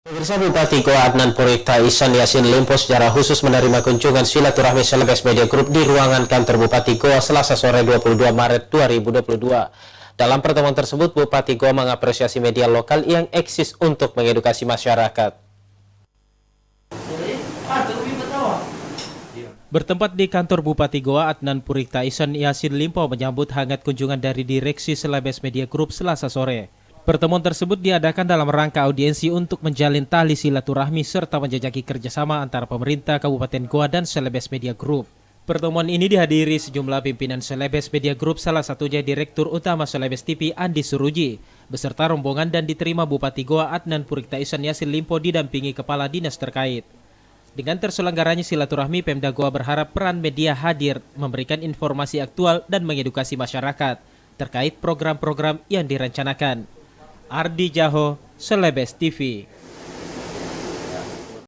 Pemirsa, Bupati Goa Adnan Purikta Ihsan Yassin Limpo secara khusus menerima kunjungan silaturahmi Celebes Media Group di ruangan kantor Bupati Goa Selasa sore 22 Maret 2022. Dalam pertemuan tersebut, Bupati Goa mengapresiasi media lokal yang eksis untuk mengedukasi masyarakat. Bertempat di kantor Bupati Goa, Adnan Purikta Ihsan Yassin Limpo menyambut hangat kunjungan dari Direksi Celebes Media Group Selasa sore. Pertemuan tersebut diadakan dalam rangka audiensi untuk menjalin tali silaturahmi serta menjajaki kerjasama antara pemerintah Kabupaten Goa dan Celebes Media Group. Pertemuan ini dihadiri sejumlah pimpinan Celebes Media Group, salah satunya Direktur Utama Celebes TV Andi Suruji, beserta rombongan, dan diterima Bupati Goa Adnan Purikta Ihsan Yassin Limpo didampingi kepala dinas terkait. Dengan terselenggaranya silaturahmi, Pemda Goa berharap peran media hadir memberikan informasi aktual dan mengedukasi masyarakat terkait program-program yang direncanakan. Ardi Jaho, Celebes TV.